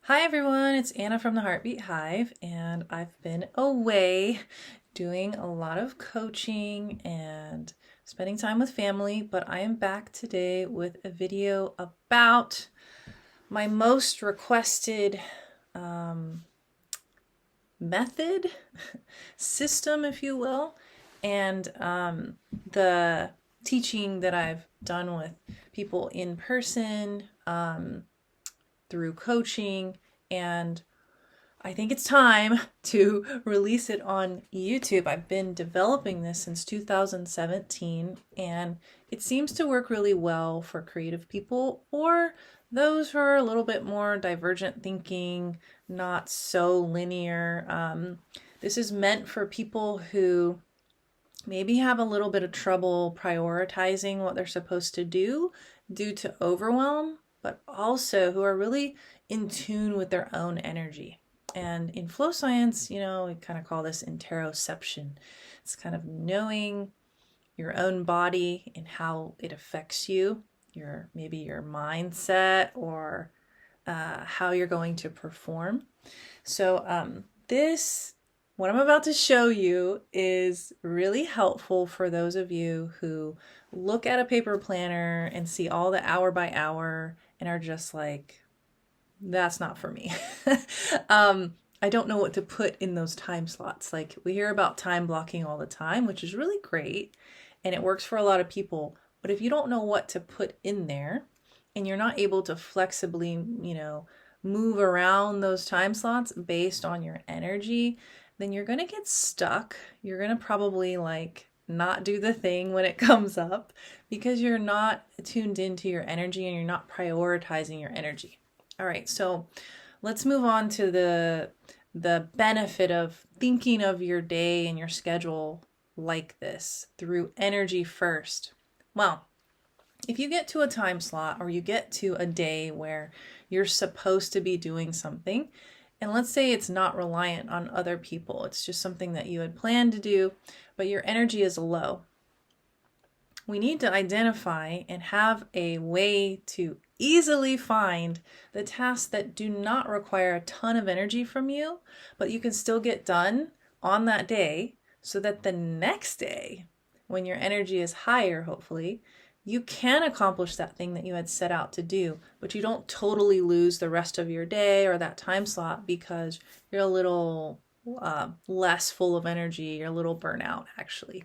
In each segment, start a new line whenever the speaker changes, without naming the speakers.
Hi everyone, it's Anna from the Heartbeat Hive, and I've been away doing a lot of coaching and spending time with family, but I am back today with a video about my most requested um, method, system, if you will, and the teaching that I've done with people in person, through coaching, and I think it's time to release it on YouTube. I've been developing this since 2017, and it seems to work really well for creative people or those who are a little bit more divergent thinking, not so linear. This is meant for people who maybe have a little bit of trouble prioritizing what they're supposed to do due to overwhelm, but also who are really in tune with their own energy. And in flow science, we kind of call this interoception. It's kind of knowing your own body and how it affects you, maybe your mindset or how you're going to perform. So this what I'm about to show you is really helpful for those of you who look at a paper planner and see all the hour by hour and are just like, that's not for me. I don't know what to put in those time slots. Like, we hear about time blocking all the time, which is really great, and it works for a lot of people. But if you don't know what to put in there and you're not able to flexibly, move around those time slots based on your energy, then you're going to get stuck. You're going to probably not do the thing when it comes up because you're not tuned into your energy and you're not prioritizing your energy. All right, so let's move on to the benefit of thinking of your day and your schedule like this through energy first. Well, if you get to a time slot or you get to a day where you're supposed to be doing something, and let's say it's not reliant on other people, it's just something that you had planned to do, but your energy is low. We need to identify and have a way to easily find the tasks that do not require a ton of energy from you, but you can still get done on that day so that the next day, when your energy is higher, hopefully, you can accomplish that thing that you had set out to do, but you don't totally lose the rest of your day or that time slot because you're a little less full of energy, you're a little burnout actually.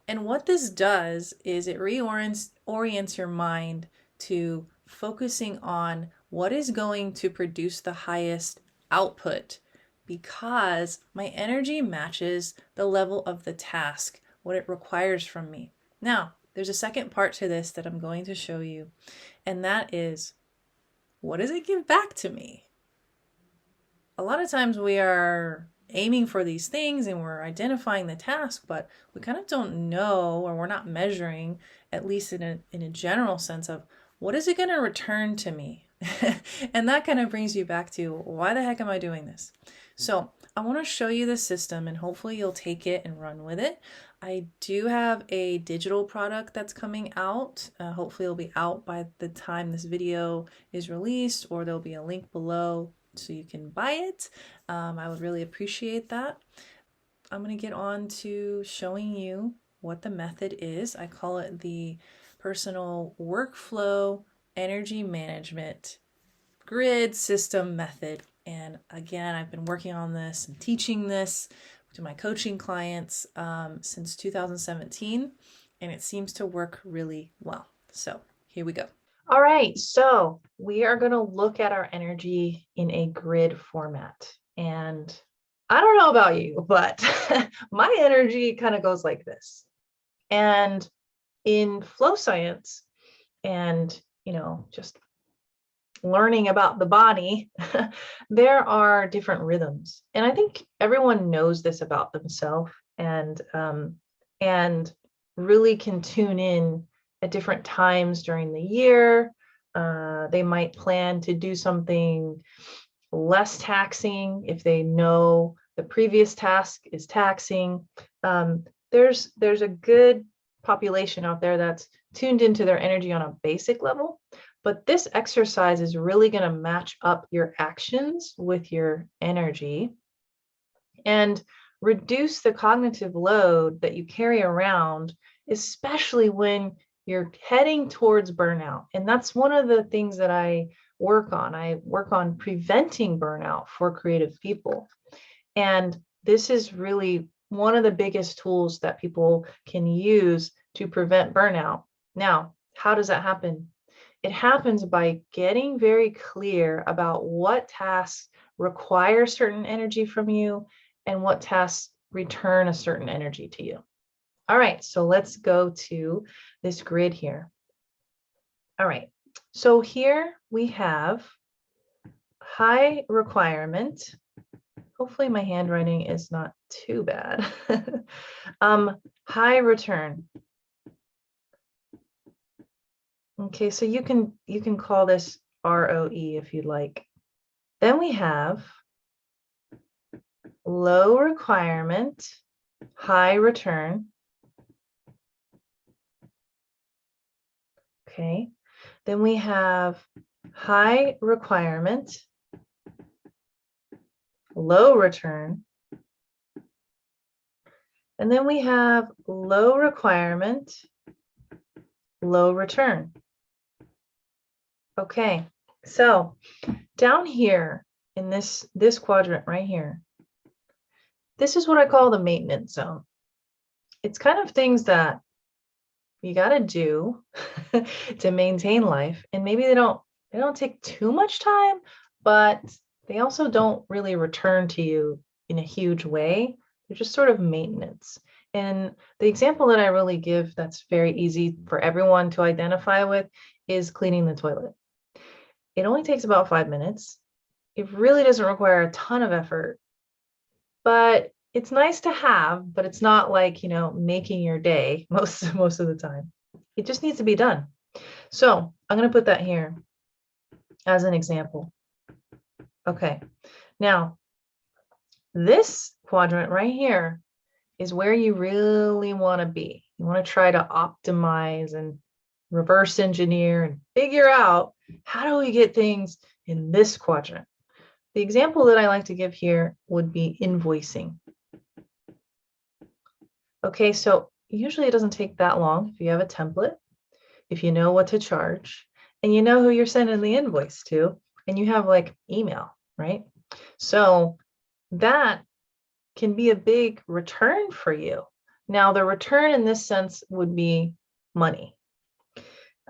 And what this does is it reorients your mind to focusing on what is going to produce the highest output, because my energy matches the level of the task, what it requires from me. Now, there's a second part to this that I'm going to show you, and that is, what does it give back to me? A lot of times we are aiming for these things and we're identifying the task, but we kind of don't know, or we're not measuring, at least in a general sense, of what is it going to return to me? And that kind of brings you back to, why the heck am I doing this? So I want to show you the system and hopefully you'll take it and run with it. I do have a digital product that's coming out. Hopefully it'll be out by the time this video is released, or there'll be a link below so you can buy it. I would really appreciate that. I'm going to get on to showing you what the method is. I call it the personal workflow energy management grid system method. And again, I've been working on this and teaching this to my coaching clients since 2017, and it seems to work really well. So here we go. All right, so we are going to look at our energy in a grid format. And I don't know about you, but my energy kind of goes like this. And in flow science and, just learning about the body, there are different rhythms. And I think everyone knows this about themselves and really can tune in at different times during the year. They might plan to do something less taxing if they know the previous task is taxing. There's a good population out there that's tuned into their energy on a basic level, But this exercise is really going to match up your actions with your energy and reduce the cognitive load that you carry around, especially when you're heading towards burnout. And that's one of the things that I work on. I work on preventing burnout for creative people. And this is really one of the biggest tools that people can use to prevent burnout. Now, how does that happen? It happens by getting very clear about what tasks require certain energy from you and what tasks return a certain energy to you. All right, so let's go to this grid here. All right, so here we have high requirement. Hopefully my handwriting is not too bad. High return. Okay, so you can call this ROE if you'd like. Then we have low requirement, high return. Okay, then we have high requirement, low return. And then we have low requirement, low return. Okay, so down here in this quadrant right here, this is what I call the maintenance zone. It's kind of things that you got to do to maintain life, and maybe they don't take too much time, but they also don't really return to you in a huge way. They're just sort of maintenance. And the example that I really give that's very easy for everyone to identify with is cleaning the toilet. It only takes about 5 minutes. It really doesn't require a ton of effort, but it's nice to have, but it's not like, making your day most of the time. It just needs to be done. So I'm going to put that here as an example. Okay. Now, this quadrant right here is where you really want to be. You want to try to optimize and reverse engineer and figure out, how do we get things in this quadrant? The example that I like to give here would be invoicing. Okay, so usually it doesn't take that long if you have a template, if you know what to charge, and you know who you're sending the invoice to, and you have like email, right? So that can be a big return for you. Now, the return in this sense would be money.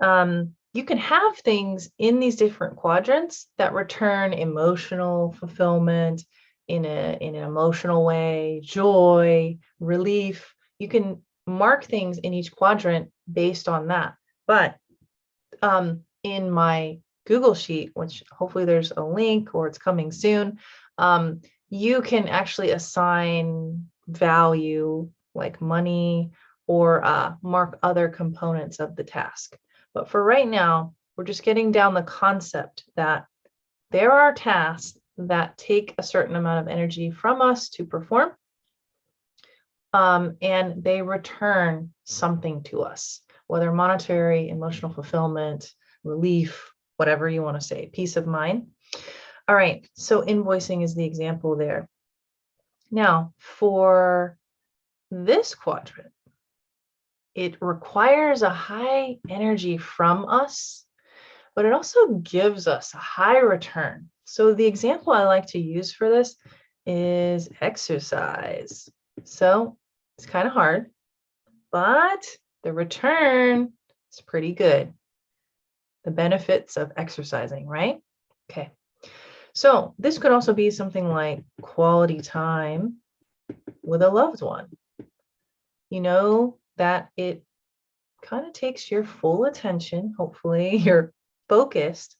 You can have things in these different quadrants that return emotional fulfillment in an emotional way, joy, relief. You can mark things in each quadrant based on that. But in my Google Sheet, which hopefully there's a link or it's coming soon, you can actually assign value like money or mark other components of the task. But for right now, we're just getting down the concept that there are tasks that take a certain amount of energy from us to perform, and they return something to us, whether monetary, emotional fulfillment, relief, whatever you want to say, peace of mind. All right, so invoicing is the example there. Now, for this quadrant, it requires a high energy from us, but it also gives us a high return. So the example I like to use for this is exercise. So it's kind of hard, but the return is pretty good. The benefits of exercising, right? Okay. So this could also be something like quality time with a loved one. You know that it kind of takes your full attention. Hopefully you're focused,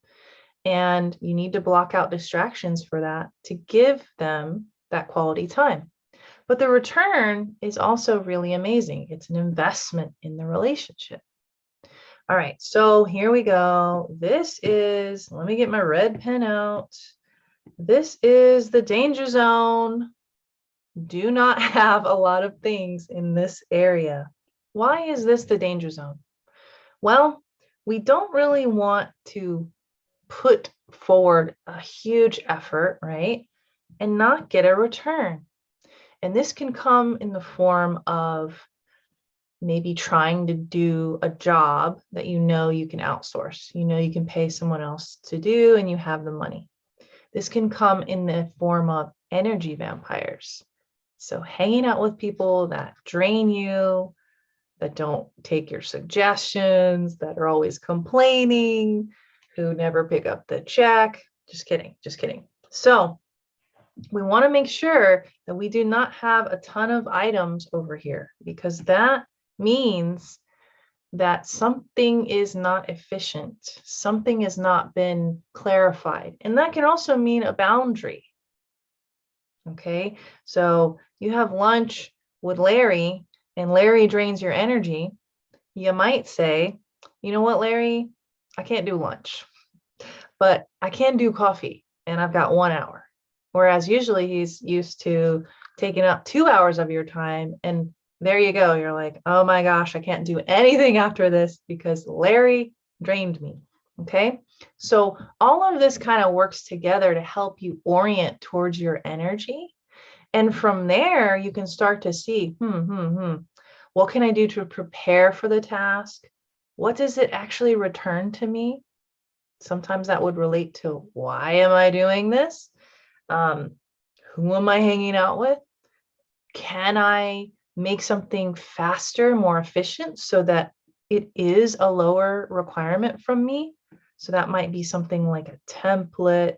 and you need to block out distractions for that to give them that quality time. But the return is also really amazing. It's an investment in the relationship. All right, so here we go. This is, let me get my red pen out. This is the danger zone. Do not have a lot of things in this area. Why is this the danger zone? Well, we don't really want to put forward a huge effort, right? And not get a return. And this can come in the form of maybe trying to do a job that you know you can outsource, you know you can pay someone else to do, and you have the money. This can come in the form of energy vampires. So hanging out with people that drain you, that don't take your suggestions, that are always complaining, who never pick up the check. Just kidding, just kidding. So we want to make sure that we do not have a ton of items over here, because that means that something is not efficient, something has not been clarified. And that can also mean a boundary. Okay, so you have lunch with Larry and Larry drains your energy. You might say, you know what, Larry, I can't do lunch, but I can do coffee and I've got 1 hour. Whereas usually he's used to taking up 2 hours of your time, and there you go. You're like, oh my gosh, I can't do anything after this because Larry drained me. Okay. So all of this kind of works together to help you orient towards your energy. And from there, you can start to see, what can I do to prepare for the task? What does it actually return to me? Sometimes that would relate to, why am I doing this? Who am I hanging out with? Can I make something faster, more efficient so that it is a lower requirement from me? So that might be something like a template,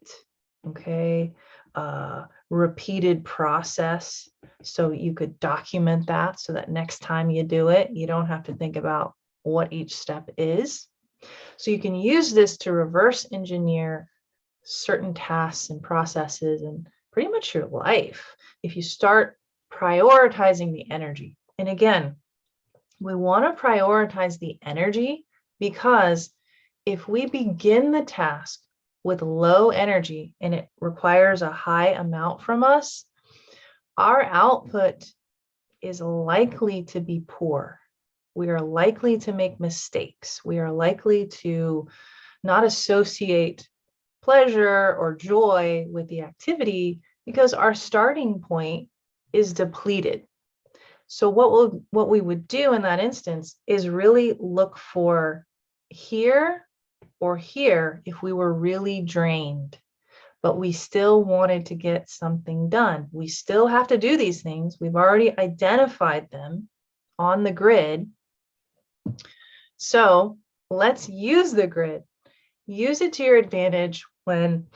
okay, repeated process. So you could document that so that next time you do it, you don't have to think about what each step is. So you can use this to reverse engineer certain tasks and processes and pretty much your life if you start prioritizing the energy. And again, we want to prioritize the energy because if we begin the task with low energy and it requires a high amount from us, our output is likely to be poor. We are likely to make mistakes. We are likely to not associate pleasure or joy with the activity because our starting point is depleted. So what we would do in that instance is really look for here or here if we were really drained, but we still wanted to get something done. We still have to do these things. We've already identified them on the grid. So let's use the grid. Use it to your advantage when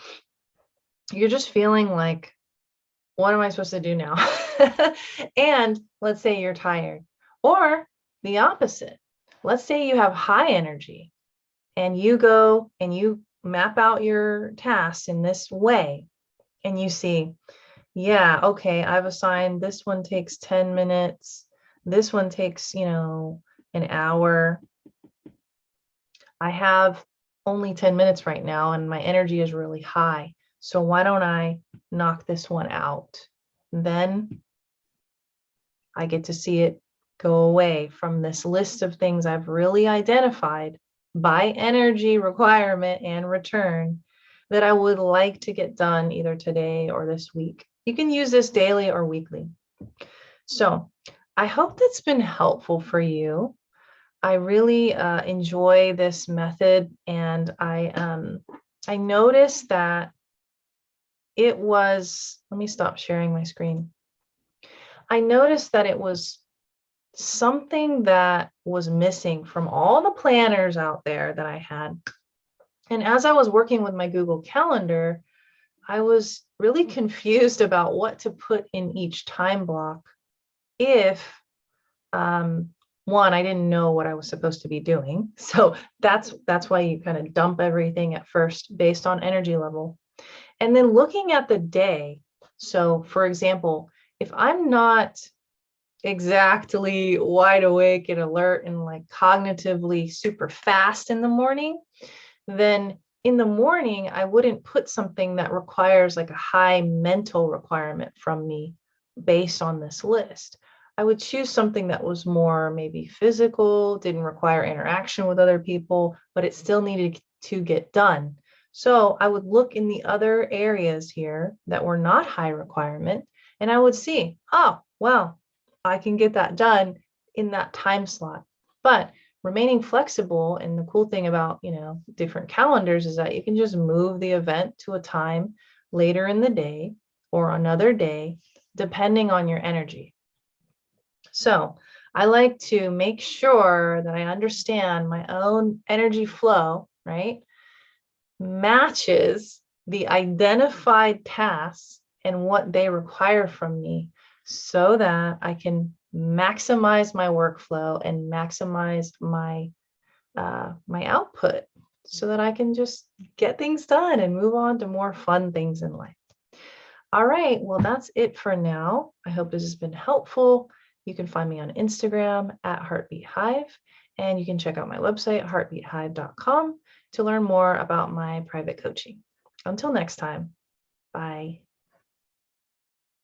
you're just feeling like, what am I supposed to do now? And let's say you're tired, or the opposite. Let's say you have high energy and you go and you map out your tasks in this way and you see, yeah, okay, I've assigned this one takes 10 minutes. This one takes, an hour. I have only 10 minutes right now and my energy is really high. So why don't I knock this one out? Then I get to see it go away from this list of things I've really identified by energy requirement and return that I would like to get done either today or this week. You can use this daily or weekly. So I hope that's been helpful for you. I really enjoy this method, and I noticed that it was, let me stop sharing my screen. I noticed that it was something that was missing from all the planners out there that I had. And as I was working with my Google Calendar, I was really confused about what to put in each time block if one, I didn't know what I was supposed to be doing. So that's why you kind of dump everything at first based on energy level. And then looking at the day. So for example, if I'm not exactly wide awake and alert and like cognitively super fast in the morning, then in the morning, I wouldn't put something that requires like a high mental requirement from me based on this list. I would choose something that was more maybe physical, didn't require interaction with other people, but it still needed to get done. So I would look in the other areas here that were not high requirement, and I would see, oh, well, I can get that done in that time slot. But remaining flexible, and the cool thing about, different calendars is that you can just move the event to a time later in the day or another day, depending on your energy. So I like to make sure that I understand my own energy flow, right? Matches the identified tasks and what they require from me so that I can maximize my workflow and maximize my my output so that I can just get things done and move on to more fun things in life. All right, well, that's it for now. I hope this has been helpful. You can find me on Instagram at Heartbeat Hive, and you can check out my website, heartbeathive.com, to learn more about my private coaching. Until next time, bye.